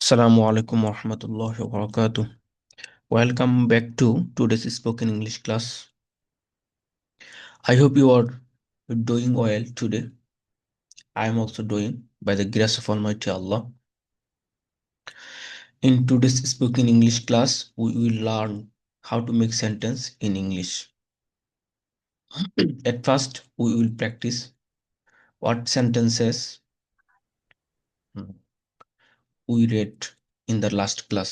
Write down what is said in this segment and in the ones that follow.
Assalamu alaikum warahmatullahi wabarakatuh. Welcome back to today's spoken English class. I hope you are doing well today. I am also doing by the grace of Almighty Allah. In today's spoken English class, we will learn how to make sentence in English. At first, we will practice what sentences we read in the last class.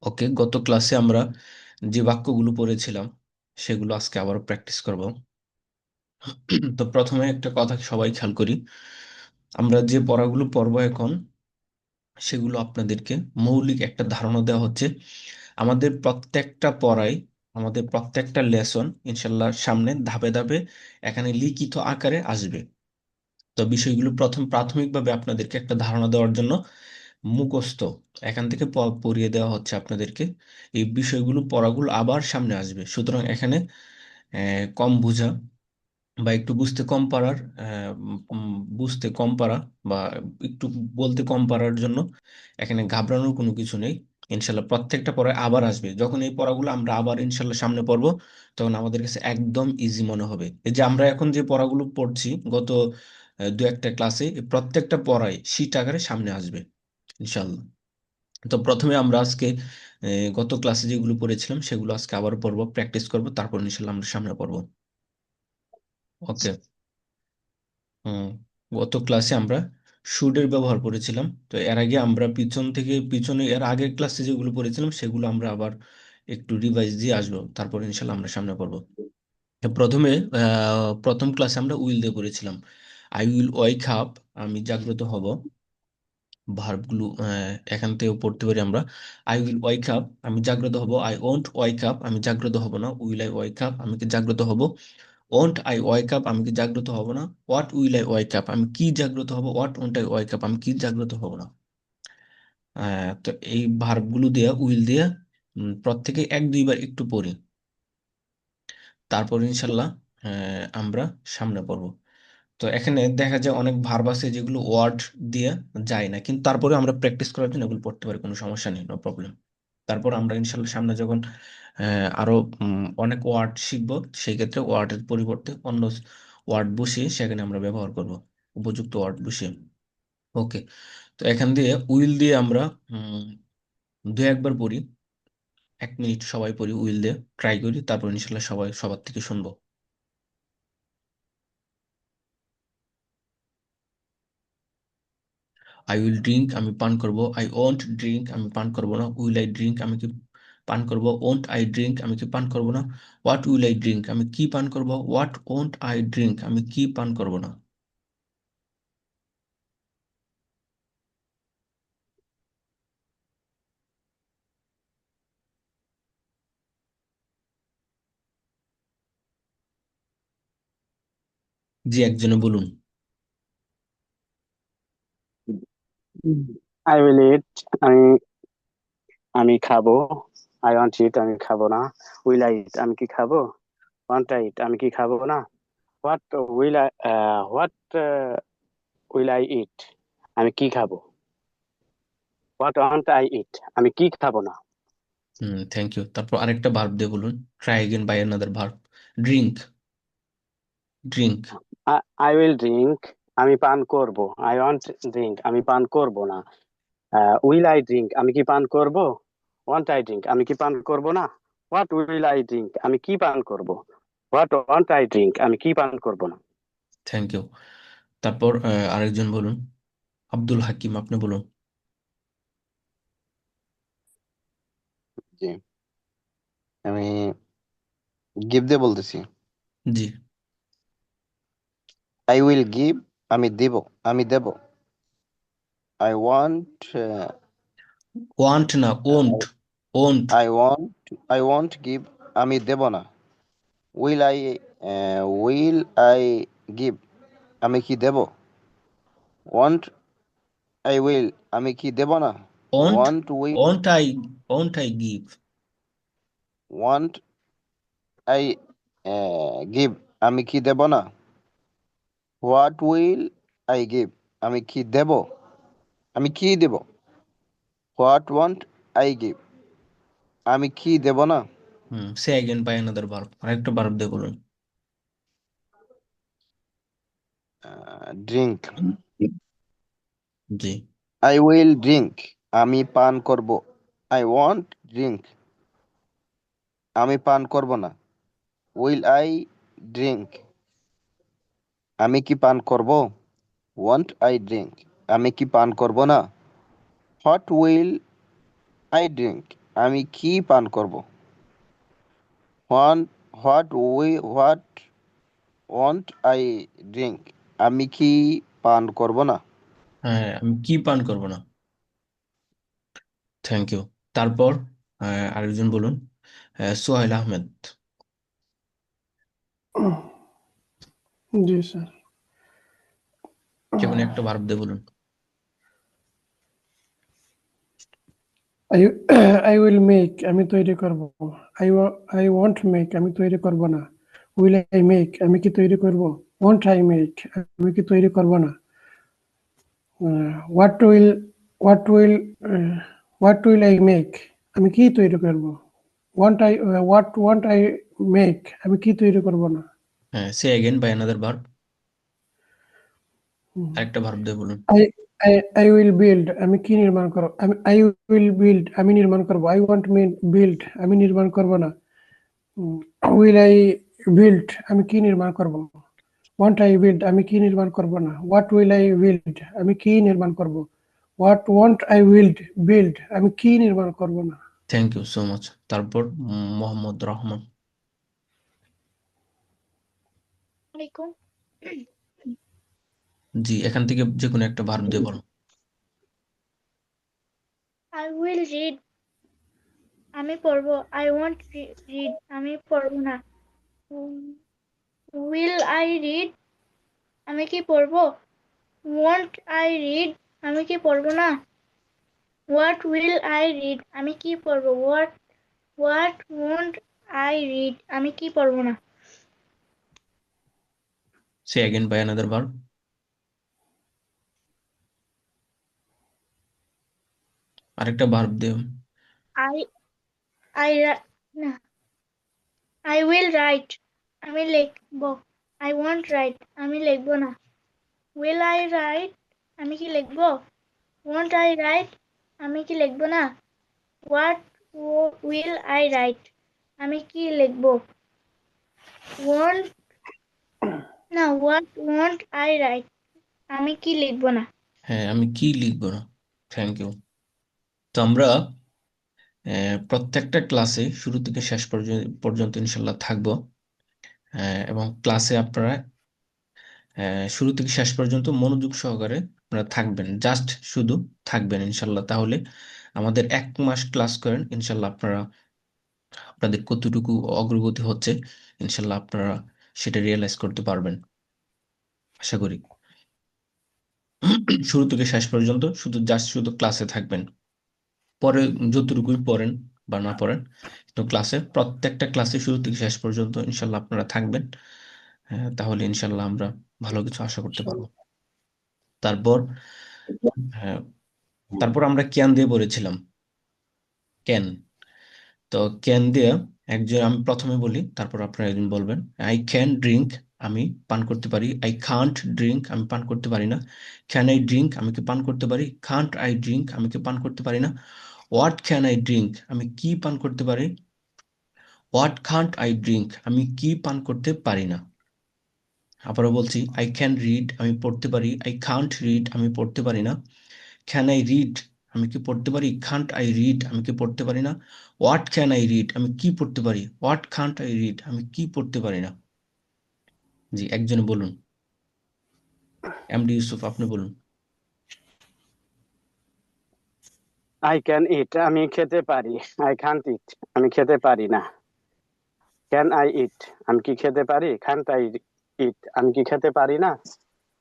ওকে, গত ক্লাসে আমরা যে বাক্যগুলো পড়েছিলাম সেগুলো আজকে আবার practice করব। তো প্রথমে একটা কথা সবাই খেয়াল করি, আমরা যে পড়াগুলো পড়বো এখন সেগুলো আপনাদেরকে মৌলিক একটা ধারণা দেওয়া হচ্ছে। আমাদের প্রত্যেকটা পড়ায়, আমাদের প্রত্যেকটা লেসন ইনশাল্লাহ সামনে ধাপে ধাপে এখানে লিখিত আকারে আসবে। তো বিষয়গুলো প্রাথমিকভাবে আপনাদেরকে একটা ধারণা দেওয়ার জন্য মুখস্থ এখান থেকে পড়িয়ে দেওয়া হচ্ছে আপনাদেরকে। এই বিষয়গুলো পড়াগুলো আবার সামনে আসবে, সুতরাং এখানে কম বোঝা বা একটু বুঝতে কম পারার বুঝতে কম পারা বা একটু বলতে কম পারার জন্য এখানে ঘাবড়ানোর কোনো কিছু নেই। ইনশাল্লাহ প্রত্যেকটা পড়ায় আবার আসবে, যখন এই পড়াগুলো আমরা আবার ইনশাল্লাহ সামনে পড়বো তখন আমাদের কাছে একদম ইজি মনে হবে। এই যে আমরা এখন যে পড়াগুলো পড়ছি গত দু একটা ক্লাসে, এই প্রত্যেকটা পড়ায় শীট আকারে সামনে আসবে ইনশাল্লাহ। তো প্রথমে আমরা আজকে গত ক্লাসে যেগুলো পড়েছিলাম সেগুলো আজকে আবার পড়বো, প্র্যাকটিস করবো, তারপর ইনশাল্লাহ আমরা সামনে পড়বো। ওকে। হুম। গত ক্লাসে আমরা শুডের ব্যবহার করেছিলাম। তো এর আগে আমরা পিছনে এর আগের ক্লাসে যেগুলো পড়েছিলাম সেগুলো আমরা আবার একটু রিভাইজ দিয়ে আসবো, তারপর ইনশাল্লাহ আমরা সামনে পড়বো। তো প্রথমে প্রথম ক্লাসে আমরা উইল দিয়ে পড়েছিলাম। আই উইল ওয়েক আপ, আমি জাগ্রত হব। ভার্বগুলো এখান থেকেও পড়তে পারি আমরা। আই উইল ওয়েক আপ, আমি জাগ্রত হব। আই ওন্ট ওয়েক আপ, আমি জাগ্রত হব না। উইল আই ওয়েক আপ, আমি কি জাগ্রত হব। ওন্ট আই ওয়েক আপ, আমি কি জাগ্রত হব না। What will I wake up, আমি কি জাগ্রত হব। What won't I wake up, আমি কি জাগ্রত হব না। তো এই ভার্বগুলো দিয়ে উইল দিয়ে প্রত্যেকে এক দুইবার একটু পড়ি, তারপর ইনশাল্লাহ আমরা সামনে পড়বো। তো এখানে দেখা যায় অনেক ভার্ব আছে যেগুলো ওয়ার্ড দিয়ে যায় না, কিন্তু তারপরে আমরা প্র্যাকটিস করার জন্য এগুলো পড়তে পারি, কোনো সমস্যা নেই, নো প্রবলেম। তারপর আমরা ইনশাল্লাহ সামনে যখন আরো অনেক ওয়ার্ড শিখবো, সেই ক্ষেত্রে ওয়ার্ডের পরিবর্তে অন্য ওয়ার্ড বসিয়ে সেখানে আমরা ব্যবহার করব, উপযুক্ত ওয়ার্ড বসিয়ে। ওকে। তো এখান দিয়ে উইল দিয়ে আমরা দু একবার পড়ি, 1 মিনিট সবাই পড়ি উইল দিয়ে, ট্রাই করি, তারপর ইনশাল্লাহ সবাই সবার থেকে শুনবো। আই উইল ড্রিঙ্ক, আমি পান করব। আই ওন্ট ড্রিঙ্ক, আমি পান করব না। উইল আই ড্রিঙ্ক, আমি কি পান করব। ওন্ট আই ড্রিঙ্ক, আমি কি পান করব না। হোয়াট উইল আই ড্রিঙ্ক, আমি কি পান করব। হোয়াট ওন্ট আই ড্রিঙ্ক, আমি কি পান করব না। জি, একজনে বলুন। আই উইল ইট, আমি আমি খাবো। আই ওয়ান্ট ইট, আমি খাবো না। উইল আই ইট, আমি কি খাবো। ওয়ান্ট আই ইট, আমি কি খাবো না। What will I what will I eat, আমি কি খাবো। হোয়াট ওয়ান্ট আই ইট, আমি কি খাবো না। Thank you. তারপর আরেকটা ভার্ব দিয়ে বলুন, try again by another verb. Drink, drink. I will drink, আমি পান করব। আই ওয়ান্ট ড্রিঙ্ক, আমি পান করব না। উইল আই ড্রিঙ্ক, আমি কি পান করব। ওয়ান্ট আই ড্রিঙ্ক, আমি কি পান করব না। হোয়াট উইল আই ড্রিঙ্ক, আমি কি পান করব। হোয়াট ওয়ান্ট আই ড্রিঙ্ক, আমি কি পান করব না। Thank you. তারপর আরেকজন বলুন, আব্দুল হাকিম, আপনি বলুন। জি, আমি গিভ দিয়ে বলতেছি। জি। আই উইল গিভ, আমি দেব, আমি দেব। আই ওয়ান্ট, ওয়ান্ট না, won't, won't. I want give, আমি দেব না। Will I, will I give, আমি কি দেব। ওয়ান্ট আই উইল, আমি কি দেব না। Won't, want will, won't I, won't I give. Want I give, আমি কি দেব না। হোয়াট উইল আই গিভ, আমি কি দেব, আমি কি দেব। হোয়াট ওয়ান্ট আই গিভ, আমি কি দেব না? Say again by another verb, আরেকটা ভার্ব দিয়ে বলুন। Drink, G. I will drink, আমি পান করব। আই ওয়ান্ট ড্রিঙ্ক, আমি পান করব না। উইল আই ড্রিঙ্ক, আমি কি পান করব? ওয়ান্ট আই ড্রিঙ্ক, আমি কি পান করব না। হোয়াট উইল আই ড্রিঙ্ক, আমি কি পান করব। হোয়াট ওয়ান্ট আই ড্রিঙ্ক, আমি কি পান করব না। হ্যাঁ, আমি কি পান করব না। Thank you. তারপর আরেকজন বলুন, সোহেল আহমেদ। জি স্যার। যে কোনো একটা ভার্ব দিয়ে বলুন। আই আই উইল মেক, আমি তৈরি করব। আই ওয়ান্ট মেক, আমি তৈরি করব না। উইল আই মেক, আমি কি তৈরি করব। ওয়ান্ট আই মেক, আমি কি তৈরি করব না। What will what will what will I make, আমি কি তৈরি করব। ওয়ান্ট আই মেক, আমি কি তৈরি করব না। হ্যাঁ, সে অ্যাগেন বাই অ্যানাদার ভার্ব, আরেকটা ভার্ব দিয়ে বলুন। I I I will build, আমি কি নির্মাণ করব। আই উইল বিল্ড, আমি নির্মাণ করব। আই ওয়ান্ট বিল্ড, আমি নির্মাণ করব না। উইল আই বিল্ড, আমি কি নির্মাণ করব। ওয়ান্ট আই বিল্ড, আমি কি নির্মাণ করব না। হোয়াট উইল আই বিল্ড, আমি কি নির্মাণ করব। হোয়াট ওয়ান্ট আই বিল্ড, আমি কি নির্মাণ করব না। Thank you so much. তারপর মোহাম্মদ রহমান। আলাইকুম। জি, এখান থেকে যে কোনো একটা ভার্ব দিয়ে বলো। আই উইল রিড, আমি পড়ব। আই ওয়ান্ট রিড, আমি পড়ব না। উইল আই রিড, আমি কি পড়ব। ওয়ান্ট আই রিড, আমি কি পড়ব না। হোয়াট উইল আই রিড, আমি কি পড়ব। হোয়াট ওয়ান্ট আই রিড, আমি কি পড়ব না। Say again by another verb, আরেকটা ভার্ব দিয়ে। আই আই না, আই উইল রাইট, আমি লিখব। আই ওয়ান্ট রাইট, আমি লিখব না। উইল আই রাইট, আমি কি লিখব। ওয়ান্ট আই রাইট, আমি কি লিখব না। হোয়াট উইল আই রাইট, আমি কি লিখব। হোয়াট ওয়ান্ট আই রাইট, আমি কি লিখব না। হ্যাঁ, আমি কি লিখবো না। Thank you. তো আমরা প্রত্যেকটা ক্লাসে শুরু থেকে শেষ পর্যন্ত ইনশাল্লাহ থাকবো। এবং ক্লাসে আপনারা শুরু থেকে শেষ পর্যন্ত মনোযোগ সহকারে আপনারা থাকবেন, জাস্ট শুধু থাকবেন ইনশাল্লাহ। তাহলে আমাদের 1 মাস ক্লাস করেন ইনশাল্লাহ, আপনাদের কতটুকু অগ্রগতি হচ্ছে ইনশাল্লাহ আপনারা সেটা রিয়েলাইজ করতে পারবেন আশা করি। শুরু থেকে শেষ পর্যন্ত শুধু ক্লাসে থাকবেন। পরে যতটুকুই পড়েন বা না পড়েন, তো প্রত্যেকটা ক্লাসে শুরু থেকে শেষ পর্যন্ত ইনশাল্লাহ আপনারা থাকবেন। তাহলে ইনশাল্লাহ আমরা ভালো কিছু আশা করতে পারবো। তারপর হ্যাঁ, তারপর আমরা ক্যান দিয়ে পড়েছিলাম। ক্যান, তো ক্যান দিয়ে আমি প্রথমে বলি, তারপর আপনারা একজন বলবেন। আই ক্যান ড্রিঙ্ক, আমি পান করতে পারি। আই কান্ট ড্রিঙ্ক, আমি পান করতে পারি না। ক্যান আই ড্রিঙ্ক, আমি কি পান করতে পারি। কান্ট আই ড্রিঙ্ক, আমি কি পান করতে পারি না। হোয়াট ক্যান আই ড্রিঙ্ক, আমি কি পান করতে পারি। হোয়াট কান্ট আই ড্রিঙ্ক, আমি কি পান করতে পারি না। আবারও বলছি, আই ক্যান রিড, আমি পড়তে পারি। আই কান্ট রিড, আমি পড়তে পারি না। ক্যান আই রিড, আমি কি পড়তে পারি। কান্ট আই রিড, আমি কি পড়তে পারি না। হোয়াট ক্যান আই রিড, আমি কি পড়তে পারি। হোয়াট কান্ট আই রিড, আমি কি পড়তে পারি না। জি, একজনে বলুন। এমডি ইউসুফ, আপনি বলুন। আই ক্যান ইট, আমি খেতে পারি। আই কান্ট ইট, আমি খেতে পারি না। ক্যান আই ইট, আমি কি খেতে পারি। কান্ট আই ইট, আমি কি খেতে পারি না।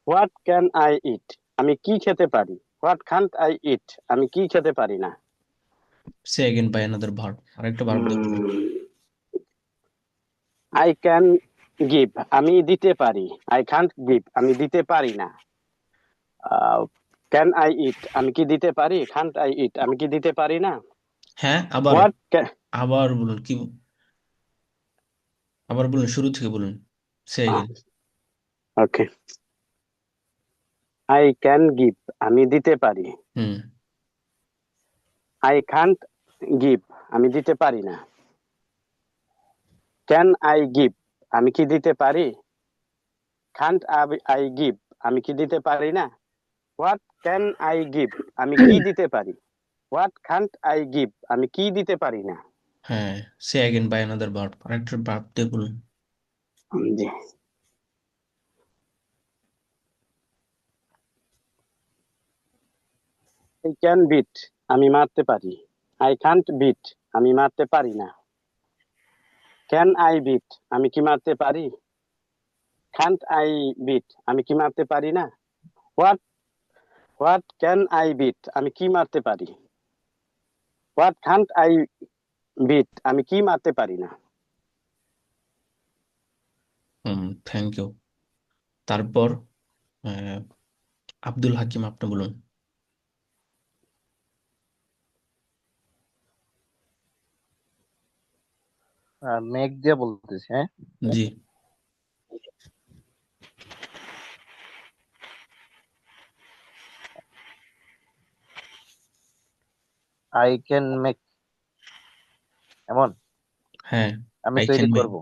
হোয়াট ক্যান আই ইট, আমি কি খেতে পারি। হোয়াট কান্ট আই ইট, আমি কি খেতে পারি না। Say again by another verb, আরেকটা ভার্ব দিয়ে বলুন। আই ক্যান গিভ, আমি দিতে পারি। আই কান্ট গিভ, আমি দিতে পারি না। ক্যান আই ইট আমি কি দিতে পারি? কান্ট আই ইট আমি কি দিতে পারি না? হ্যাঁ, আবার হোয়াট আবার বলুন কি, আবার বলুন, শুরু থেকে বলুন, say again. Okay, I can give আমি দিতে পারি। হুম আই কান্ট গিভ আমি দিতে পারি না। ক্যান আই গিভ আমি কি দিতে পারি? কান্ট আই গিভ আমি কি দিতে পারি না। হোয়াট ক্যান আই গিভ আমি কি দিতে পারি। হোয়াট কান্ট আই গিভ আমি কি দিতে পারি না। হ্যাঁ, সে এগেন বাই অ্যানাদার ভার্ব, আরেকটা ভার্ব দিয়ে বলুন। জি, আই ক্যান বিট আমি মারতে পারি। আই কান্ট বিট আমি মারতে পারি না। ক্যান আই বিট আমি কি মারতে পারি। কান্ট আই বিট আমি কি মারতে পারি না। What what can I beat আমি কি মারতে পারি। হোয়াট কান্ট আই বিট আমি কি মারতে পারি না। Thank you. তারপর আহ, আব্দুল হাকিম, আপনি বলুন। মেঘ দিয়ে বলতেছি, হ্যাঁ। জি। আই ক্যান মেক, এমন হ্যাঁ, আমি আই তৈরি ক্যান মেক। করব।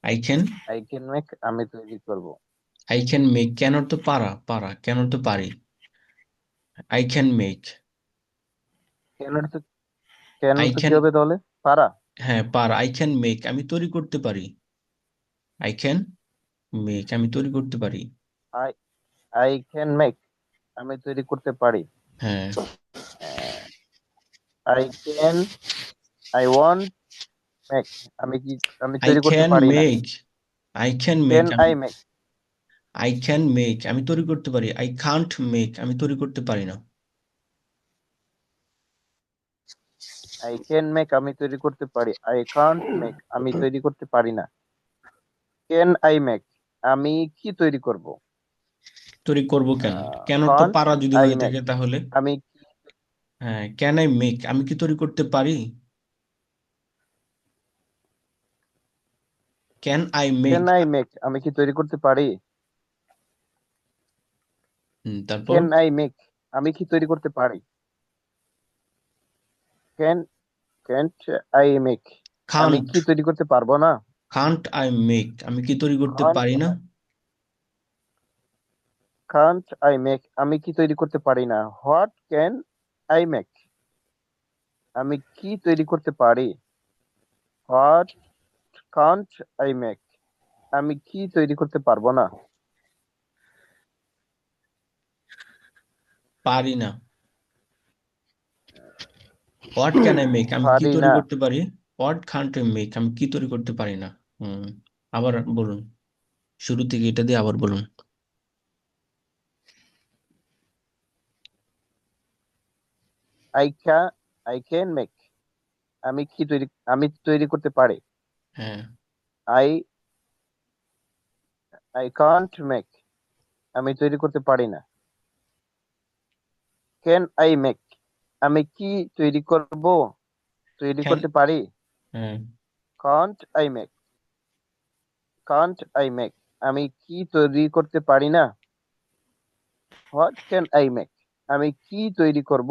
I can I can make আমি তৈরি করব। আই ক্যান মেক, কেন তো পারা, পারা কেন তো পারি। আই ক্যান মেক, কেন তো, কেন আই তো কি ক্যান, হবে তাহলে? পারা। হ্যাঁ পারা, আই ক্যান মেক আমি তৈরি করতে পারি। আই ক্যান মেক আমি তৈরি করতে পারি। আই আই ক্যান মেক আমি তৈরি করতে পারি। হ্যাঁ, I can, I want make আমি কি, আমি আই তৈরি করতে ক্যান পারি না। Make, I can make can আমি, I make, I can make আমি তৈরি করতে পারি। আই কান্ট মেক আমি তৈরি করতে পারি না। আই ক্যান মেক আমি তৈরি করতে পারি। আই কান্ট মেক আমি তৈরি করতে পারি না। ক্যান আই মেক আমি কি তৈরি করব। তৈরি করব কেন, কেন তো কান্ট পারা যদি আই হয়ে মেক থাকে তাহলে। আমি, হ্যাঁ, ক্যান আই মেক আমি কি তৈরি করতে পারি। Can I make. Can I make আমি কি তৈরি করতে পারি। তারপর ক্যান আই মেক আমি কি তৈরি করতে পারি। ক্যান ক্যান্ট আই মেক আমি কান্ট, কি তৈরি করতে পারবো না। কান্ট আই মেক আমি কি তৈরি করতে কান্ট পারি না। কান্ট আই মেক আমি কি তৈরি করতে পারি না। হোয়াট ক্যান আই মেক আমি কি তৈরি করতে পারি। হোয়াট কান্ট আই মেক আমি কি তৈরি করতে পারবো না। পারি না। হোয়াট ক্যান আই মেক আমি কি পারি তৈরি না। করতে পারি। হোয়াট কান্ট আই মেক আমি কি তৈরি করতে পারি না। হুম আবার বলুন, শুরু থেকে এটা দিয়ে আবার বলুন। I can, I can make আমি কি তৈরি, আমি তৈরি করতে পারি। হ্যাঁ, আই আই কান্ট মেক আমি তৈরি করতে পারি না। ক্যান আই মেক আমি কি তৈরি করব, তৈরি ক্যান, করতে পারি। হ্যাঁ, Kant I make, Kant I make আমি কি তৈরি করতে পারি না। হোয়াট ক্যান আই মেক আমি কি তৈরি করব।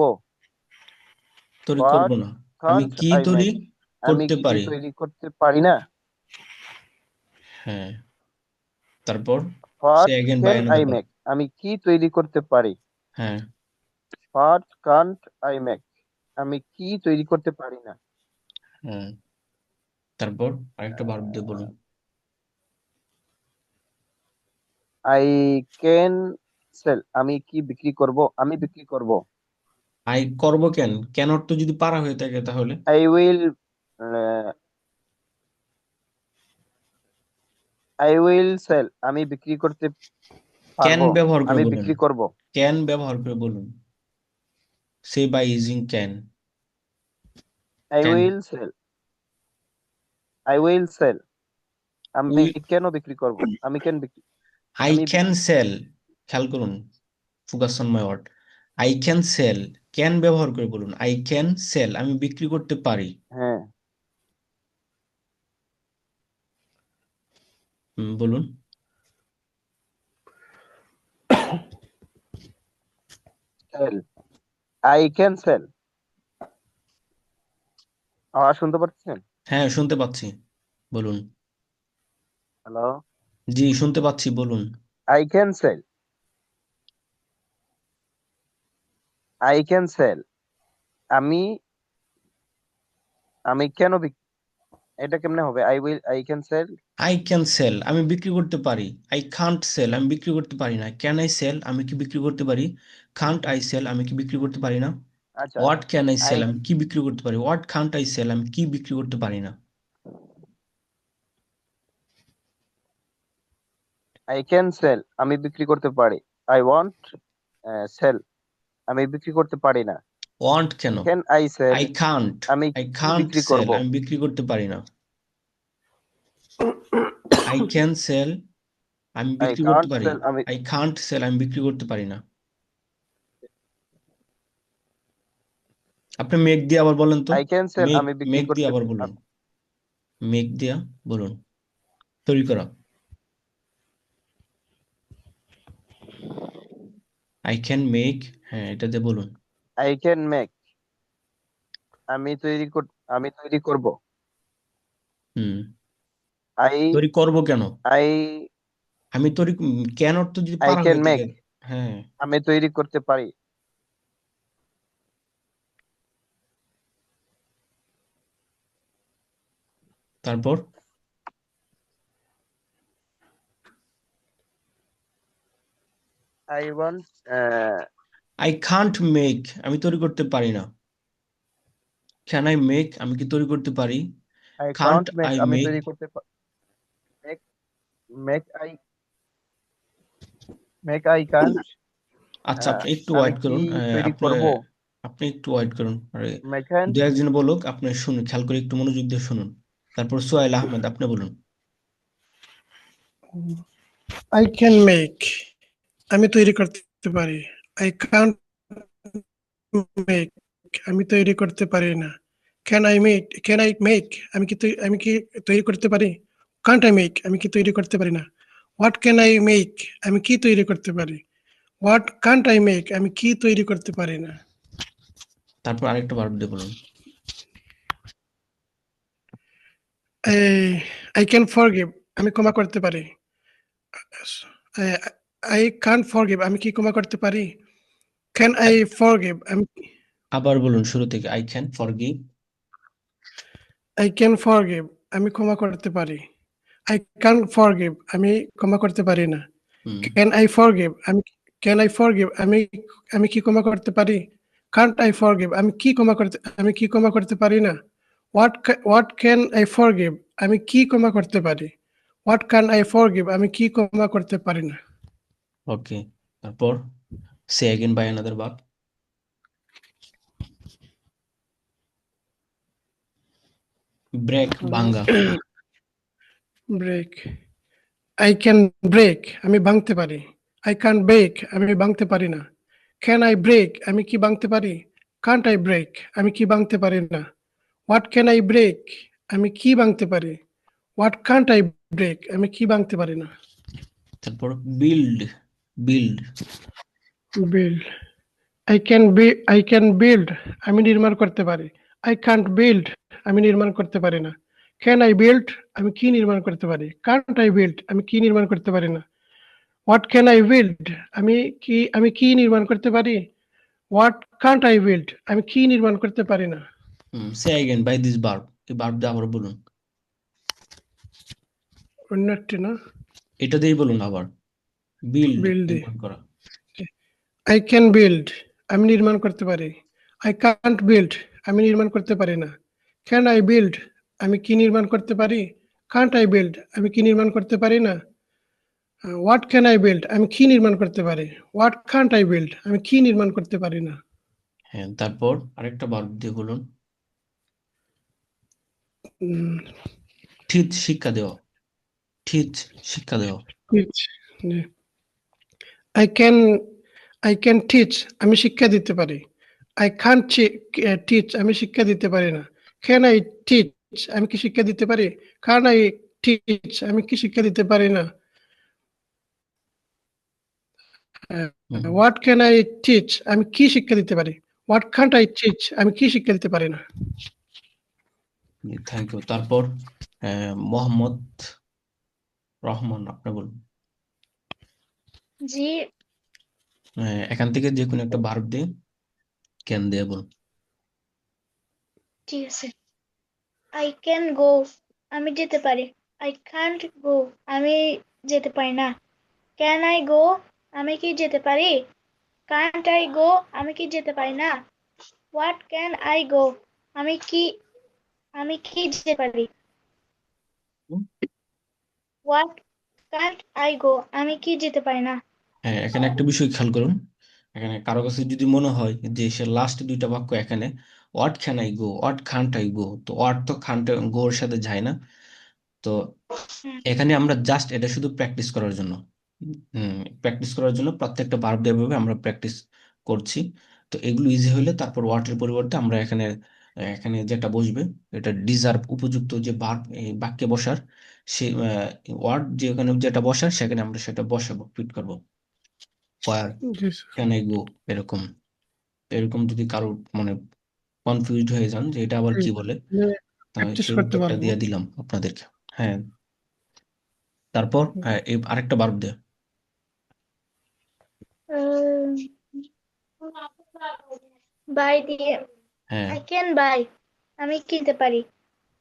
তৈরি করব হোয়াট না, আমি কান্ট কি আই তৈরি মেক আমি করতে কি পারি। তৈরি করতে পারি না। হ্যাঁ, তারপর say what again by can I another verb. Make আমি কি তৈরি করতে পারি। হ্যাঁ, হোয়াট কান্ট আই মেক আমি কি তৈরি করতে পারি না। হ্যাঁ, তারপর আরেকটা ভার্ব দিয়ে বলুন। আই ক্যান সেল আমি কি বিক্রি করব, আমি বিক্রি করব। আই করব কেন, কেন তো যদি পারা হয়ে থাকে তাহলে। I will, I will sell আমি বিক্রি করতে ক্যান পারবো, ব্যবহার করে আমি বলুন, বিক্রি করব। ক্যান ব্যবহার করে বলুন, say by using can. I can, will sell, I will sell আমি উই, কেন বিক্রি করব, আমি কেন বিক্রি, আই আমি ক্যান সেল, খেয়াল করুন, focus on my word. I can sell, can ব্যবহার করে বলুন আই ক্যান সেল, আমি বিক্রি করতে পারি। হ্যাঁ, বলুন। Sell, I can sell. আওয়াজ শুনতে পাচ্ছেন? হ্যাঁ, শুনতে পাচ্ছি, বলুন। হ্যালো, জি, শুনতে পাচ্ছি, বলুন। I can sell, I can sell. আমি আমি কেন এটা কেমনে হবে? I can sell. I can sell, আমি বিক্রি করতে পারি। আই কান্ট সেল, আমি বিক্রি করতে পারি না। ক্যান আই সেল, আমি কি বিক্রি করতে পারি। কান্ট আই সেল, আমি কি বিক্রি করতে পারি না। আচ্ছা, what can I I sell, আমি কি বিক্রি করতে পারি। হোয়াট কান্ট আই সেল, আমি কি বিক্রি করতে পারি না। আই ক্যান সেল, আমি বিক্রি করতে পারি। আই ওয়ান্ট সেল, আমি বিক্রি করতে পারি না। ওয়ান্ট কেন, can I sell, I can't, আমি আই কি কান্ট বিক্রি সেল, করব? আমি বিক্রি করতে পারি না। আই ক্যান সেল, আমি আই বিক্রি করতে কান্ট পারি। সেল, আমি আই কান্ট সেল, আমি বিক্রি করতে পারি না। আপনি মেক দিয়ে আবার বলেন তো। আই ক্যান সেল, মেক, আমি বিক্রি মেক দিয়ে করতে আবার বলুন। মেক দিয়া বলুন, তৈরি করা। আই ক্যান মেক, হ্যাঁ এটা দিয়ে বলুন। আই ক্যান মেক, আমি তৈরি করব। হুম, আই তৈরি করব কেন, আই আমি তৈরি, কেন অর্থ যদি আই পারা ক্যান হয়ে মেক, থাকে। হ্যাঁ, আমি তৈরি করতে পারি। তারপর I want I Kant make, আমি তৈরি করতে পারি না। ক্যান আই মেক, আমি কি তৈরি করতে পারি। I can't Kant make, I আমি মেক। তৈরি করতে make make I I Kant, আচ্ছা, আপনি একটু আমি ওয়েট কি করুন। তৈরি আপনি করব? আপনি একটু ওয়েট করুন। আরে, মেকান দু একজন বলুক, আপনি শুনুন, খেয়াল করে একটু মনোযোগ দিয়ে শুনুন। তারপর সোহেল আহমেদ, আপনি বলুন। আই ক্যান মেক, আমি তৈরি করতে পারি। আই কান্ট মেক, আমি তৈরি করতে পারি না। ক্যান আই মেক, আমি কি তৈরি করতে পারি। কান্ট আই মেক, আমি কি তৈরি করতে পারি না। হোয়াট ক্যান আই মেক, আমি কি তৈরি করতে পারি। হোয়াট কান্ট আই মেক, আমি কি তৈরি করতে পারি না। তারপর আরেকটা ভার্ব দিয়ে বলুন। আই ক্যান ফরগিভ, আমি ক্ষমা করতে পারি। আই কান্ট ফরগিভ, আমি কি ক্ষমা করতে পারি। ক্যান আই ফরগিভ, আমি আবার বলুন শুরু থেকে। I can forgive. I can forgive, আমি ক্ষমা করতে পারি। আই ক্যান ফরগিভ, আমি ক্ষমা করতে পারি না। Hmm, can I forgive, can I forgive, আমি কি ক্ষমা করতে পারি। কান্ট আই ফরগিভ, আমি কি ক্ষমা করতে পারি না। হোয়াট ক্যান আই ফরগিভ, আমি কি ক্ষমা করতে পারি। হোয়াট ক্যান আই ফরগিভ, আমি কি ক্ষমা করতে পারি না। ওকে। তারপর say again by another verb. Break, ভাঙ্গা। ব্রেক, আই ক্যান ব্রেক, আমি ভাঙতে পারি। আই ক্যান ব্রেক, আমি ভাঙতে পারি না। ক্যান আই ব্রেক, আমি কি ভাঙতে পারি। কান্ট আই ব্রেক, আমি কি ভাঙতে পারি না। হোয়াট ক্যান আই ব্রেক, আমি কি ভাঙতে পারি। হোয়াট কান্ট আই ব্রেক, আমি কি ভাঙতে পারি না। তারপর build, build. Build, I can build, আমি নির্মাণ করতে পারি। আই কান্ট বিল্ড, আমি নির্মাণ করতে পারি না। ক্যান আই বিল্ড, আমি কি নির্মাণ করতে পারি। কান্ট আই বিল্ড, আমি কি নির্মাণ করতে পারি না। হোয়াট ক্যান আই বিল্ড, আমি কি নির্মাণ করতে পারি। হোয়াট কান্ট আই বিল্ড, আমি কি নির্মাণ করতে পারি না। Say again by this verb, এই ভার্ব দিয়ে আবার বলুন। অন্য একটি না, এটা দিয়েই বলুন আবার। বিল্ড, বিল্ড, নির্মাণ করা। আই ক্যান বিল্ড, আমি নির্মাণ করতে পারি। আই কান্ট বিল্ড, আমি নির্মাণ করতে পারি না। ক্যান আই বিল্ড, আমি কি নির্মাণ করতে পারি। কান্ট আই বিল্ড, আমি কি নির্মাণ করতে পারি না। হোয়াট ক্যান আই বিল্ড, আমি কি নির্মাণ করতে পারি। হোয়াট কান্ট আই বিল্ড, আমি কি নির্মাণ করতে পারি না। হ্যাঁ, তারপর আরেকটা ভার্ব দিয়ে বলুন। ঠিক শিক্ষা দেওয়া, ঠিক শিক্ষা দেওয়া। I can I can teach, আমি শিক্ষা দিতে পারি। আই কান্ট টিচ, আমি শিক্ষা দিতে পারি না। ক্যান আই টিচ, আমি কি শিক্ষা দিতে পারি? কান আই টিচ, আমি কি শিক্ষা দিতে পারি না। হুম, হোয়াট ক্যান আই টিচ, আমি কি শিক্ষা দিতে পারি। হোয়াট কান্ট আই টিচ, আমি কি শিক্ষা দিতে পারি না। Thank you. তারপর মোহাম্মদ রহমান, আপনি বলুন। জি, এখান থেকে যে কোনো একটা ভার্ব দিয়ে ক্যান দিয়ে বলুন। ঠিক আছে। আই ক্যান গো, আমি যেতে পারি। আই কান্ট গো, আমি যেতে পারি না। ক্যান আই গো, আমি কি যেতে পারি। কান্ট আই গো, আমি কি যেতে পারি না। হোয়াট ক্যান আই গো, আমি কি যেতে পারি। হোয়াট কান্ট আই গো, আমি কি যেতে পারি না। হ্যাঁ, এখানে একটা বিষয় খেয়াল করুন। এখানে কারো কাছে যদি মনে হয় যে সে লাস্ট দুইটা বাক্য এখানে what can I go, what can't I go, তো হোয়াট তো খান্ট গোর সাথে যায় না। তো হুম, এখানে আমরা জাস্ট এটা শুধু প্র্যাকটিস করার জন্য, প্র্যাকটিস করার জন্য প্রত্যেকটা ভার্ব দিয়ে এভাবে আমরা প্র্যাকটিস করছি। তো এগুলো ইজি হলে তারপর ওয়াটের পরিবর্তে আমরা এখানে এখানে যেটা বসবে এটা ডিজার্ভ উপযুক্ত যে ভার্ব এই বাক্যে বসার সে ওয়ার্ড যেখানে যেটা বসার সেখানে আমরা সেটা বসাবো, ফিট করবো। ওয়ার জি স্যার। ক্যান আই গো, এরকম। এরকম যদি কারো মানে কনফিউজড হয়ে যান যে এটা আবার কি বলে, তাহলে প্র্যাকটিস সেই করতে উত্তরটা পারবো। দিয়ে দিলাম আপনাদেরকে। হ্যাঁ, তারপর এই আরেকটা ভার্ব দে। বাই দিয়ে। হ্যাঁ, আই ক্যান বাই, আমি কিনতে পারি।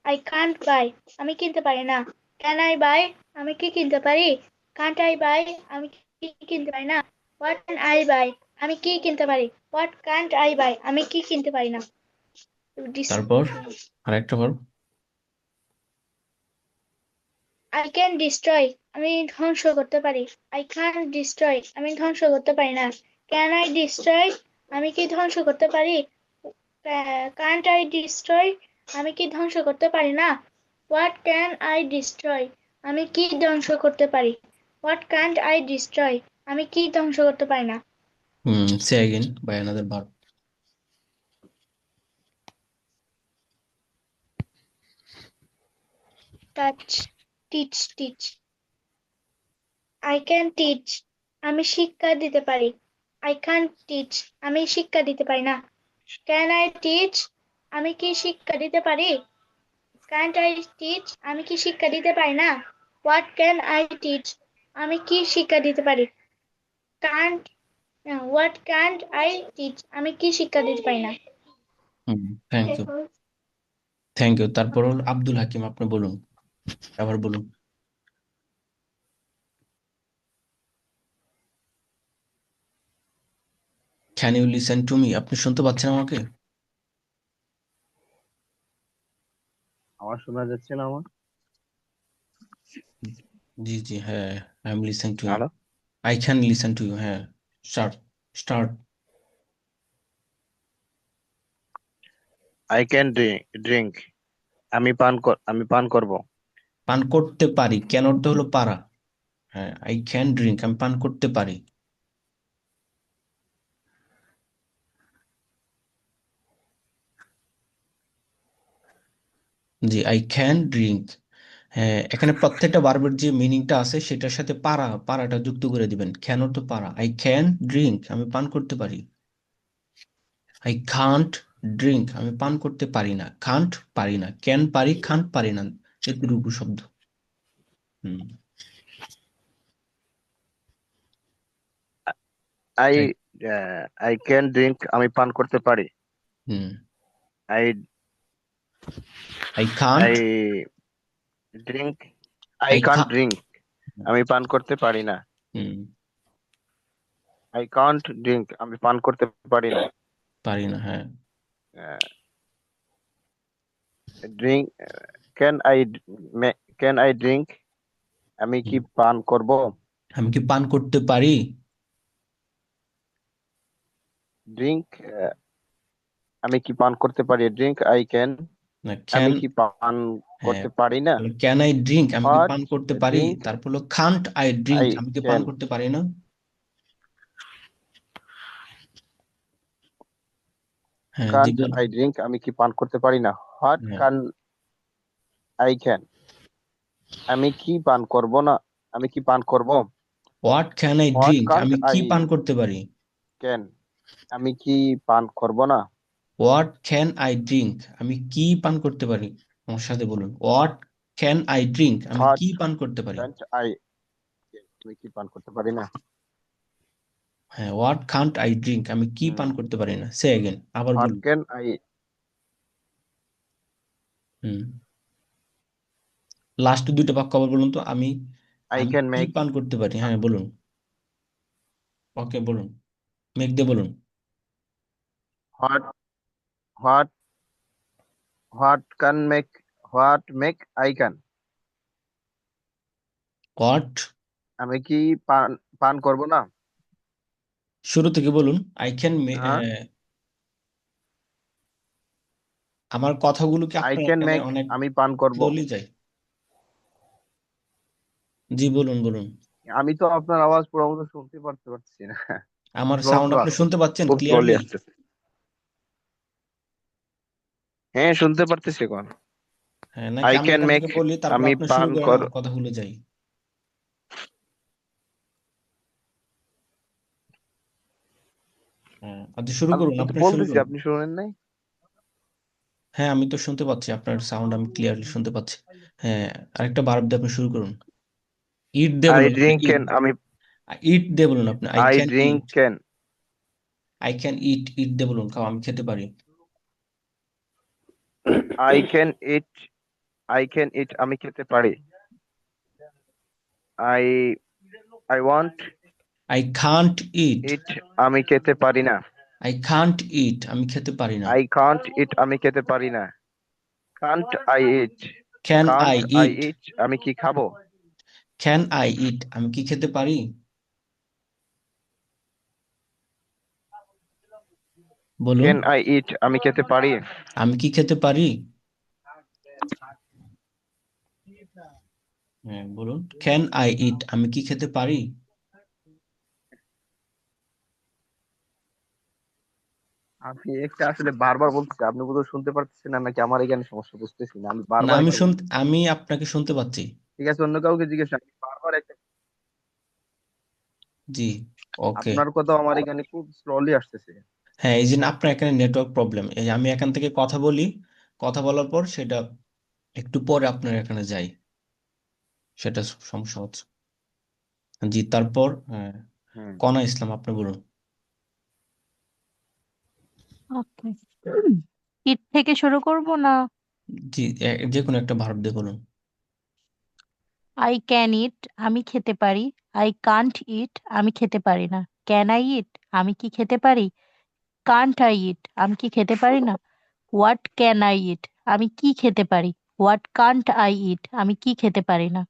আই কান্ট বাই, আমি কিনতে পারি না। ক্যান আই বাই, আমি কি কিনতে পারি। কান্ট আই বাই, আমি কি কিনতে পারি না। হোয়াট ক্যান আই বাই, আমি কি কিনতে পারি। হোয়াট কান্ট আই বাই, আমি কি কিনতে পারি না। তারপর আরেকটা ভার্ব। আই ক্যান ডিস্ট্রয়, আমি ধ্বংস করতে পারি। আই ক্যান ডিস্ট্রয়, আমি ধ্বংস করতে পারি না। ক্যান আই ডিস্ট্রয়, আমি কি ধ্বংস করতে পারি। কান্ট আই ডিস্ট্রয়, আমি কি ধ্বংস করতে পারি না। হোয়াট ক্যান আই ডিস্ট্রয়, আমি কি ধ্বংস করতে পারি। হোয়াট কান্ট আই ডিস্ট্রয়, আমি কি ধ্বংস করতে পারি না। Say again by another verb. Touch, teach. I can teach, আমি শিক্ষা দিতে পারি। আই ক্যান টিচ, আমি শিক্ষা দিতে পারি না। ক্যান আই টিচ, আমি কি শিক্ষা দিতে পারি। ক্যান্ট আই টিচ, আমি কি শিক্ষা দিতে পারি না। হোয়াট ক্যান আই টিচ, আমি কি শিক্ষা দিতে পারি। Can't what can't I teach, আমি কি শিক্ষা দিতে পারি না। Thank you, thank you. তারপর হল আব্দুল হাকিম, আপনি বলুন, আবার বলুন। Can you listen to me, আপনি শুনতে পাচ্ছেন আমাকে? আমার শোনা যাচ্ছে না আমার? জি জি, হ্যাঁ, I am listen to you, hello, I can listen to you. হ্যাঁ, start start. I can drink, আমি পান করব। পান করতে পারি, ক্যান অর্থ হলো পারা। হ্যাঁ, আই ক্যান ড্রিঙ্ক, আমি পান করতে পারি। জি, আই ক্যান ড্রিঙ্ক। হ্যাঁ, এখানে প্রত্যেকটা ভার্বের যে মিনিংটা আছে সেটার সাথে পারাটা যুক্ত করে দিবেন। ক্যান অর্থ পারা, আই ক্যান ড্রিঙ্ক, আমি পান করতে পারি। আই কান্ট ড্রিঙ্ক, আমি পান করতে পারি না। কান্ট পারি না, ক্যান পারি, খান্ট পারি না, এতটুকু শব্দ। হুম আই তাই। আই ক্যান ড্রিঙ্ক, আমি পান করতে পারি। Hmm I I can't, I drink, I I can't খা ড্রিঙ্ক, আমি পান করতে পারি না। হুম আই কান্ট ড্রিঙ্ক, আমি পান করতে পারি না। পারি না, হ্যাঁ। Drink, can I can I drink, আমি হুম। কি পান করব। আমি কি পান করতে পারি? ড্রিঙ্ক, আমি কি পান করতে পারি। ড্রিঙ্ক আই ক্যান, না, আমি ক্যান। কি পান হ্যাঁ, করতে পারি না। ক্যান আই ড্রিঙ্ক, আমি কি হোয়াট পান করতে পারি। ড্রিঙ্ক তারপর হলো খান্ট আই আই ড্রিঙ্ক, আমি কি পান ক্যান, করতে পারি না। হ্যাঁ জি কান্ট বল। আই ড্রিঙ্ক আমি কি পান করতে পারি না? হোয়াট হ্যাঁ কান আই ক্যান আমি কি পান করব না? আমি কি পান করব? What can I what drink can't আমি কি আই পান করতে পারি? ক্যান আমি কি পান করব না? হোয়াট ক্যান আই ড্রিঙ্ক আমি কি পান করতে পারি? আমার সাথে বলুন, হোয়াট ক্যান আই ড্রিঙ্ক আমি হোয়াট কি পান করতে পারি? কান্ট আই আমি কি পান করতে পারি না? হ্যাঁ, হোয়াট কান্ট আই ড্রিঙ্ক আমি কি পান করতে পারি না, সে अगेन আবার হোয়াট বলুন। ক্যান আই হুম, লাস্ট দুইটা বাক্য আবার বলুন তো। আমি আই আমি ক্যান কি মেক পান করতে পারি, হ্যাঁ বলুন। ওকে বলুন, মেক দিয়ে বলুন। What what what can make what make I can what, আমি কি পান পান করব না? শুরু থেকে বলুন। আই ক্যান, হ্যাঁ আমার কথাগুলো কি আই আপনার ক্যান এখানে মেক অনেক আমি পান করব। স্লোলি যায়? জি বলুন বলুন। আমি তো আপনার আওয়াজ পুরো মতো শুনতে পারছি না। আমার স্লো সাউন্ড স্লো আপনি আসছে, শুনতে পাচ্ছেন খুব স্লোলি ক্লিয়ারলি? আসছে। হ্যাঁ শুনতে পারতেছি এখন। হ্যাঁ, নাকি আই আমি ক্যান এখান মেক থেকে বলি তারপর আমি আপনি শুরু পান করেন, কর আমার কথা ভুলে যাই? হ্যাঁ, আপনি শুরু আমি করুন, তো আপনি শুরু বলতেছি করুন। আপনি শুনেন নাই? হ্যাঁ, আমি তো শুনতে পাচ্ছি, আপনার সাউন্ড আমি ক্লিয়ারলি শুনতে পাচ্ছি। হ্যাঁ, আরেকটা ভার্ব দিয়ে আপনি শুরু করুন। ইট দিয়ে আই বলুন আপনি, ড্রিঙ্ক ইট। ক্যান আমি ইট দিয়ে বলুন আপনি, I I can drink eat. Can I can eat, eat দিয়ে বলুন, খাও আমি খেতে পারি। I can eat I can eat আমি খেতে পারি। I I want I can't eat, eat আমি খেতে পারি না। আই কান্ট ইট আমি খেতে পারি না। আই কান্ট ইট আমি খেতে পারি না। Can't I eat can can't I I eat, eat আমি কি খাবো? ক্যান আই ইট আমি কি খেতে পারি? বলুন, ক্যান আই ইট আমি খেতে পারি? আমি কি খেতে পারি? হ্যাঁ বলুন, ক্যান আই ইট আমি কি খেতে পারি? আমি একটা আসলে বারবার বলতেছি, আপনি বোধহয় শুনতে পারতেছেন না, নাকি আমার এখানে সমস্যা বুঝতেছি না। আমি না, বারবার আমি একটা শুনতে, বলতেছি। আমি আপনাকে শুনতে পাচ্ছি। ঠিক আছে, অন্য কাউকে জিজ্ঞেস আমি বারবার একটা জি, ওকে। আপনার কথা আমার এখানে খুব স্লোলি আসতেছে। হ্যাঁ, এই যে আপনার এখানে নেটওয়ার্ক প্রবলেম, এই যে আমি এখান থেকে কথা বলি, কথা বলার পর সেটা একটু পরে আপনার এখানে যাই, সেটা সমস্যা হচ্ছে। জি, তারপর হ্যাঁ, হুম কনা ইসলাম আপনি বলুন। ওকে, ইট থেকে শুরু করব না? জি, যে কোনো একটা ভার্ব দিয়ে বলুন। আই ক্যান ইট আমি খেতে পারি। আই কান্ট ইট আমি খেতে পারি না। ক্যান আই ইট আমি কি খেতে পারি? কান্ট আই ইট আমি কি খেতে পারি না? হোয়াট ক্যান আই ইট আমি কি খেতে পারি? হোয়াট কান্ট আই ইট আমি কি খেতে পারি না?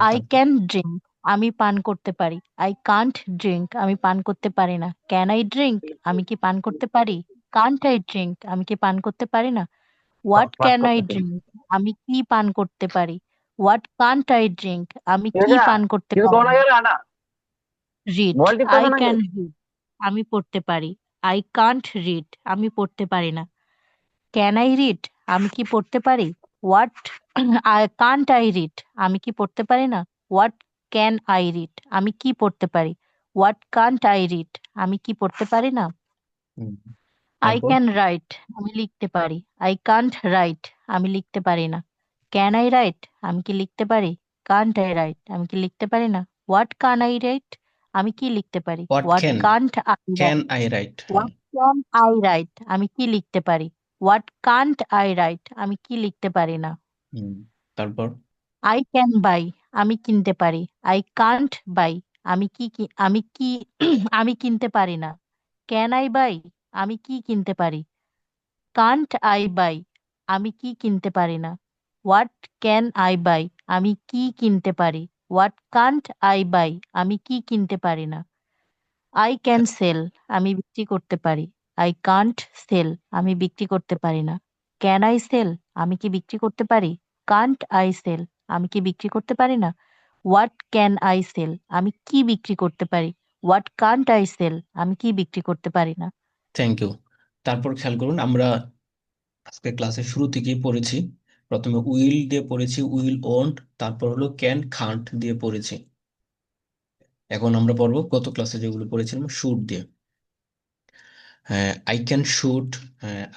আই তারপর ক্যান ড্রিঙ্ক আমি পান করতে পারি। আই কান্ট ড্রিঙ্ক আমি পান করতে পারি না। ক্যান আই ড্রিঙ্ক আমি কি পান করতে পারি? কান্ট আই ড্রিঙ্ক আমি কি পান করতে পারি না? হোয়াট ক্যান আই ড্রিঙ্ক আমি কি পান করতে পারি? হোয়াট কান্ট আই ড্রিঙ্ক আমি কি পান করতে পারি না? রিড আই ক্যান রিড আমি পড়তে পারি। আই কান্ট রিড আমি পড়তে পারি না। ক্যান আই রিড আমি কি পড়তে পারি? What I can't I read আমি কি পড়তে পারি না? হোয়াট ক্যান আই রিড আমি কি পড়তে পারি? হোয়াট কান্ট আই রিড আমি কি পড়তে পারি না? হুম, আই তারপর ক্যান রাইট আমি লিখতে পারি। আই কান্ট রাইট আমি লিখতে পারি না। ক্যান আই রাইট আমি কি লিখতে পারি? কান্ট আই রাইট আমি কি লিখতে পারি না? হোয়াট কান আই রাইট আমি কি লিখতে পারি? What what can, can't I can write I right, হ্যাঁ। হোয়াট ক্যান আই রাইট আমি কি লিখতে পারি? হোয়াট কান্ট আই রাইট আমি কি লিখতে পারি না। হুম, তারপর আই ক্যান বাই আমি কিনতে পারি। আই কান্ট বাই আমি আমি কি আমি কিনতে পারি না। ক্যান আই বাই আমি কি কিনতে পারি? কান্ট আই বাই আমি কি কিনতে পারি না। হোয়াট ক্যান আই বাই আমি কি কিনতে পারি? হোয়াট কান্ট আই বাই আমি কি কিনতে পারি না। আই ক্যান সেল আমি বিক্রি করতে পারি। আই কান্ট সেল আমি বিক্রি করতে পারি না। ক্যান আই সেল আমি কি বিক্রি করতে পারি? কান্ট আই সেল আমি কি বিক্রি করতে পারি না। হোয়াট ক্যান আই সেল আমি কি বিক্রি করতে পারি? হোয়াট কান্ট আই সেল আমি কি বিক্রি করতে পারি না। Thank you. তারপর খেয়াল করুন, আমরা আজকে ক্লাসের শুরু থেকেই পড়েছি। প্রথমে উইল দিয়ে পড়েছি, উইল ওন্ট, তারপর হলো ক্যান খান্ট দিয়ে পড়েছি। এখন আমরা পড়বো গত ক্লাসে যেগুলো পড়েছিলাম শুড দিয়ে। I can should,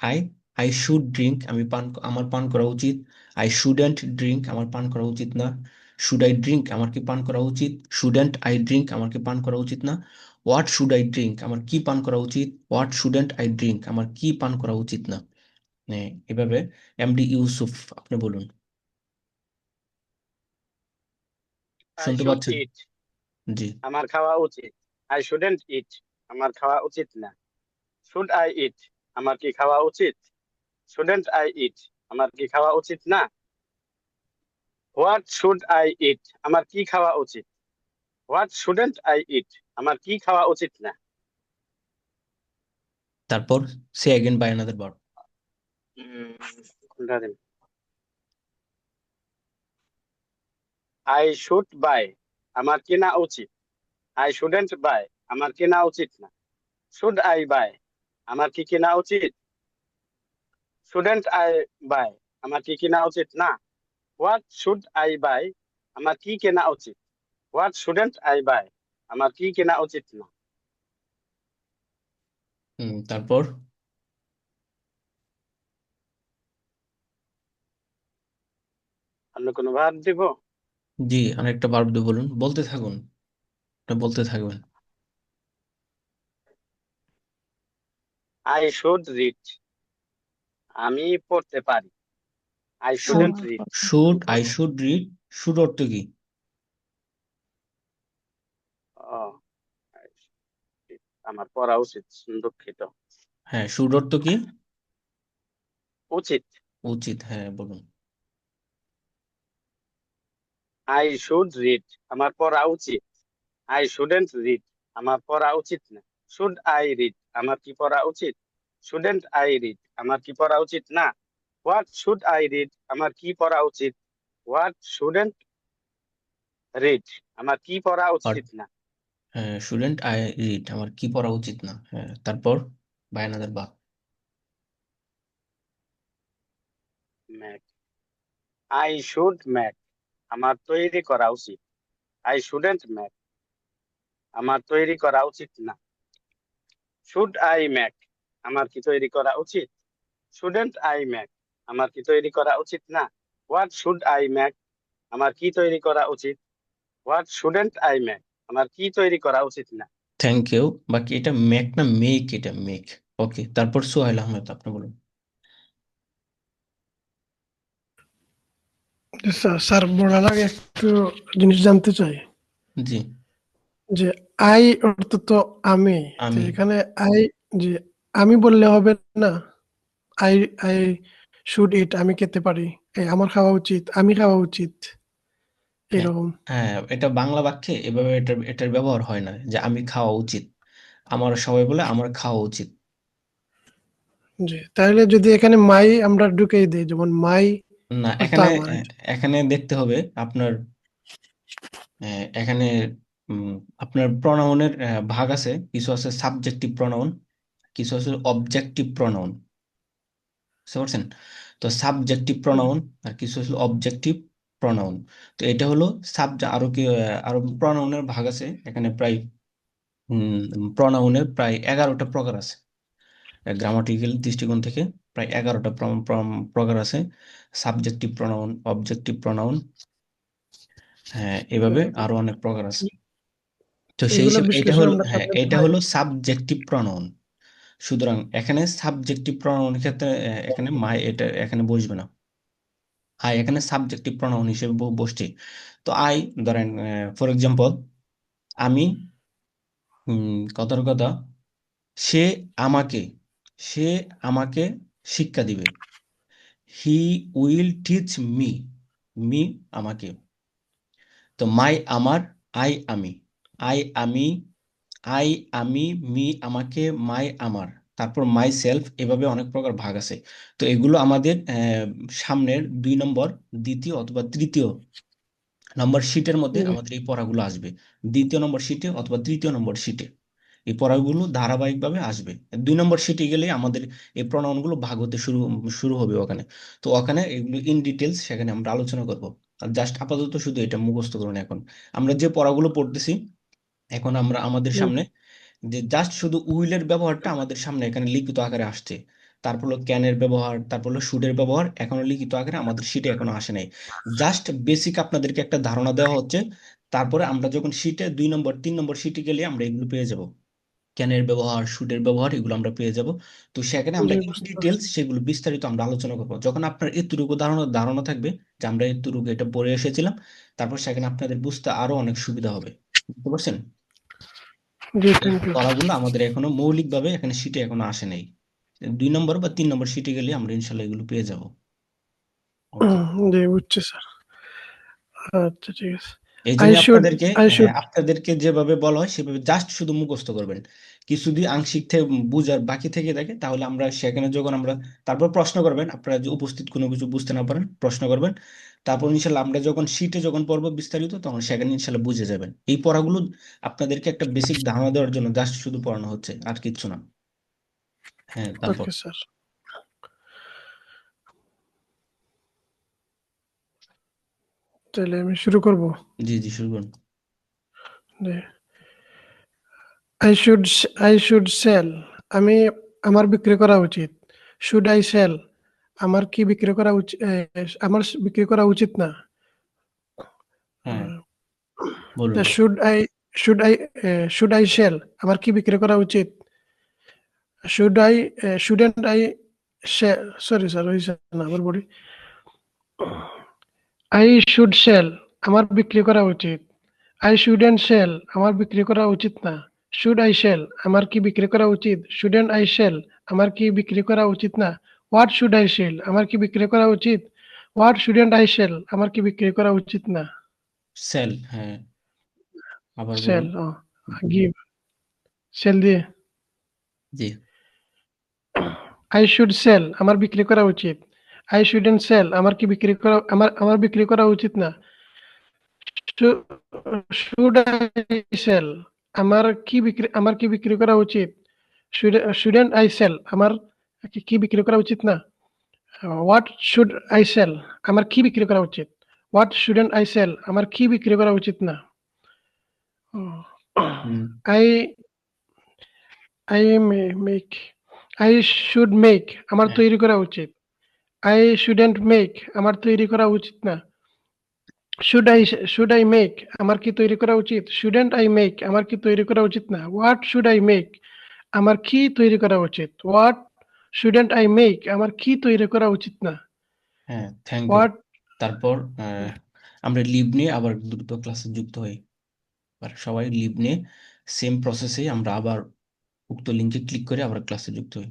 I I should drink, আমার পান করা উচিত। আই শুডেন্ট ড্রিঙ্ক, আমার পান করা উচিত না। শুড আই ড্রিঙ্ক, আমার কি পান করা উচিত। শুডেন্ট আই ড্রিঙ্ক, আমার কি পান করা উচিত না। হোয়াট শুড আই ড্রিঙ্ক, আমার কি পান করা উচিত। হোয়াট শুডেন্ট আই ড্রিঙ্ক, আমার কি পান করা উচিত না। এভাবে এমডি ইউসুফ, আপনি বলুন। আই শুনতে শুড পাচ্ছেন? ইট, জি। আমার খাওয়া উচিত। আই শুডেন্ট ইট, আমার খাওয়া উচিত না। শুড আই ইট, আমার কি খাওয়া উচিত। শুডেন্ট আই ইট, আমার কি খাওয়া উচিত না। হোয়াট শুড আই ইট, আমার কি খাওয়া উচিত। হোয়াট শুডেন্ট আই ইট, আমার কি খাওয়া উচিত না। তারপর say again by another verb. কোনটা দিন? আই শুড বাই, আমার কেনা উচিত। আই শুডেন্ট বাই, আমার কেনা উচিত না। শুড আই বাই, আমার কি কেনা উচিত। শুডেন্ট আই বাই, আমার কি কেনা উচিত না। হোয়াট শুড আই বাই, আমার কি কেনা উচিত। হোয়াট শুডেন্ট আই বাই, আমার কি কেনা উচিত না। তারপর অন্য কোনো ভাব দিব? জি, আরেকটা ভার্ব দিয়ে বলুন, বলতে থাকুন, এটা বলতে থাকবেন। আই শুড রিড, আমি পড়তে পারি। I should, shouldn't read, I should read, should অর্থ কি? আমার পড়া উচিত, দুঃখিত। হ্যাঁ, শুড অর্থ কি? উচিত। উচিত, হ্যাঁ বলুন। আই শুড রিড, আমার পড়া উচিত। আই শুডেন্ট রিড, আমার পড়া উচিত না। শুড আই রিড, আমার কি পড়া উচিত। শুডেন্ট আই রিড, আমার কি পড়া উচিত না। হোয়াট শুড আই রিড, আমার কি পড়া উচিত। হোয়াট শুডেন্ট রিড, আমার কি পড়া আর উচিত না। হ্যাঁ, শুডেন্ট আই রিড, আমার কি পড়া উচিত না। হ্যাঁ, তারপর by another verb. Make, I should make, আমার তৈরি করা উচিত। আই শুডেন্ট ম্যাক, আমার তৈরি করা উচিত না। শুড আই ম্যাক, আমার কি তৈরি করা উচিত। শুডেন্ট আই ম্যাক, আমার কি তৈরি করা উচিত না। হোয়াট শুড আই ম্যাক, আমার কি তৈরি করা উচিত। হোয়াট শুডেন্ট আই ম্যাক, আমার কি তৈরি করা উচিত না। Thank you. বাকি এটা মেক না মেক, এটা মেক। ওকে, তারপর সোহেল আহমেদ, আপনি বলুন। স্যার স্যার বলার আগে একটু জিনিস জানতে চাই জি। যে আই অর্থ তো আমি, তো আমি এখানে আই, যে আমি বললে হবে না। আই আই শুড ইট, আমি খেতে পারি। এই আমার খাওয়া উচিত, আমি খাওয়া উচিত, হ্যাঁ, এরকম। হ্যাঁ, এটা বাংলা বাক্যে এভাবে এটার ব্যবহার হয় না যে আমি খাওয়া উচিত। আমার সবাই বলে আমার খাওয়া উচিত। জি, তাহলে যদি এখানে মাই আমরা ঢুকিয়ে দিই, যেমন মাই না, অর্থ এখানে আমার। এখানে দেখতে হবে আপনার, এখানে উম, আপনার প্রনাউনের ভাগ আছে, কিছু আছে সাবজেক্টিভ প্রনাউন, কিছু আছে অবজেক্টিভ প্রনাউন, বুঝতে পারছেন? তো সাবজেক্টিভ প্রনাউন আর কিছু হলো অবজেক্টিভ প্রনাউন। তো এটা হলো আরো কি আরো প্রনাউনের ভাগ আছে এখানে, প্রায় প্রনাউনের প্রায় 11টা প্রকার আছে। গ্রামাটিক্যাল দৃষ্টিকোণ থেকে প্রায় 11টা প্রকার আছে। সাবজেক্টিভ প্রনাউন, অবজেক্টিভ প্রনাউন, হ্যাঁ এভাবে আরো অনেক প্রকার আছে। তো সেই এগুলো হিসেবে এটা বিশ্লেষণ হলো, আমরা হ্যাঁ সামনে এটা পাই। হলো সাবজেক্টিভ প্রনাউন। সুতরাং এখানে সাবজেক্টিভ প্রনাউন ক্ষেত্রে এখানে মাই এটা এখানে বসবে না। আই এখানে সাবজেক্টিভ প্রনাউন হিসেবে বসছে। তো আই ধরেন, ফর এক্সাম্পল, আমি, কথার কথা, সে আমাকে, সে আমাকে শিক্ষা দিবে। He will teach me, me আমাকে। তো মাই আমার, আই আমি, আই আমি, আই আমি, মি আমাকে, মাই আমার, তারপর মাই সেলফ, এভাবে অনেক প্রকার ভাগ আছে। তো এগুলো আমাদের সামনের 2 নম্বর, দ্বিতীয় অথবা তৃতীয় নম্বর শিটের মধ্যে জি, আমাদের এই পড়াগুলো আসবে, দ্বিতীয় নম্বর শিটে অথবা তৃতীয় নম্বর শিটে। এই পড়াগুলো ধারাবাহিকভাবে আসবে। 2 নম্বর শিটে গেলে আমাদের এই প্রণয়নগুলো ভাগ হতে শুরু শুরু হবে ওখানে। তো ওখানে এগুলো ইন ডিটেলস সেখানে আমরা আলোচনা করব। আর জাস্ট আপাতত শুধু এটা মুখস্থ করুন। এখন আমরা যে পড়াগুলো পড়তেছি, এখন আমরা আমাদের জি সামনে যে জাস্ট শুধু উইলের ব্যবহারটা আমাদের সামনে এখানে লিখিত আকারে আসছে। তারপর হলো ক্যানের ব্যবহার, তারপর হলো শুডের ব্যবহার এখনো লিখিত আকারে আমাদের শিটে এখনো আসে নাই। জাস্ট বেসিক আপনাদেরকে একটা ধারণা দেওয়া হচ্ছে। তারপরে আমরা যখন শিটে 2 নম্বর 3 নম্বর শিটে গেলে আমরা এগুলো পেয়ে যাব। ক্যানের ব্যবহার, শুডের ব্যবহার এগুলো আমরা পেয়ে যাব। তো সেখানে আমরা জি ইন বুঝতে পারছি। ডিটেলস সেগুলো বিস্তারিত আমরা আলোচনা করবো। যখন আপনার এতটুকু ধারণা ধারণা থাকবে যে আমরা এতটুকু এটা পড়ে এসেছিলাম, তারপর সেখানে আপনাদের বুঝতে আরো অনেক সুবিধা হবে। বুঝতে পারছেন? জি এই থ্যাংক ইউ। পড়াগুলো আমাদের এখনো মৌলিকভাবে এখানে শিটে এখনো আসে নাই। 2 নম্বর বা 3 নম্বর শিটে গেলে আমরা ইনশাল্লাহ এগুলো পেয়ে যাব। ওকে। জি বুঝছি স্যার। আচ্ছা ঠিক আছে। এই আই জন্য শুড আপনাদেরকে, আই হ্যাঁ, শুড আপনাদেরকে যেভাবে বলা হয় সেভাবে জাস্ট শুধু মুখস্থ করবেন। কিছু যদি আংশিক থেকে বুঝার বাকি থেকে থাকে তাহলে আমরা সেখানে যখন আমরা তারপর প্রশ্ন করবেন, আপনারা যে উপস্থিত কোনো কিছু বুঝতে না পারেন প্রশ্ন করবেন। তারপর ইনশাল্লাহ আমরা যখন শিটে যখন পড়বো বিস্তারিত তখন সেখানে ইনশাল্লাহ বুঝে যাবেন। এই পড়াগুলো আপনাদেরকে একটা বেসিক ধারণা দেওয়ার জন্য জাস্ট শুধু পড়ানো হচ্ছে, আর কিচ্ছু না। হ্যাঁ, তারপর ওকে স্যার। তাহলে আমি শুরু করব। জি জি শুরু করুন। আই শুড সেল, আমি আমার বিক্রি করা উচিত। শুড আই সেল, আমার কি বিক্রি করা উচিত, আমার বিক্রি করা উচিত না। হ্যাঁ, বলুন। Should I should I should I sell, আমার কি বিক্রি করা উচিত। Should I shouldn't I sorry sir হয়েছে না আবার বলি। আই শুড সেল, আমার বিক্রি করা উচিত। আই শুডেন্ট সেল, আমার বিক্রি করা উচিত না। শুড আই সেল, আমার কি বিক্রি করা উচিত। শুডেন্ট আই সেল, আমার কি বিক্রি করা উচিত না। হোয়াট শুড আই সেল, আমার কি বিক্রি করা উচিত। হোয়াট শুডেন্ট আই সেল, আমার কি বিক্রি করা উচিত না। সেল, হ্যাঁ, আবার বলুন। সেল, গিভ, সেল দিয়ে। জি। আই শুড সেল, আমার বিক্রি করা উচিত। আই শুডেন্ট সেল, আমার কি বিক্রি করা আমার বিক্রি করা উচিত না। শুড আই সেল, আমার কি বিক্রি করা উচিত। শুডেন্ট আই সেল, আমার কি বিক্রি করা উচিত না। হোয়াট শুড আই সেল, আমার কি বিক্রি করা উচিত। হোয়াট শুডেন্ট আই সেল, আমার কি বিক্রি করা উচিত না। Hmm. I I make, I should make, আমার হ্যাঁ, তৈরি করা উচিত। আই শুডেন্ট মেক, আমার তৈরি করা উচিত না। Should I should I make, আমার কি তৈরি করা উচিত। শুডেন্ট আই মেক, আমার কি তৈরি করা উচিত না। হোয়াট শুড আই মেক, আমার কি তৈরি করা উচিত। হোয়াট শুডেন্ট আই মেক, আমার কি তৈরি করা উচিত না। হ্যাঁ, থ্যাংক ইউ। হোয়াট তারপর আমরা লিভ নিয়ে আবার দ্রুত ক্লাসে যুক্ত হই। আর সবাই লিভ নিয়ে সেম প্রসেসে আমরা আবার উক্ত লিঙ্কে ক্লিক করে আবার ক্লাসে যুক্ত হই।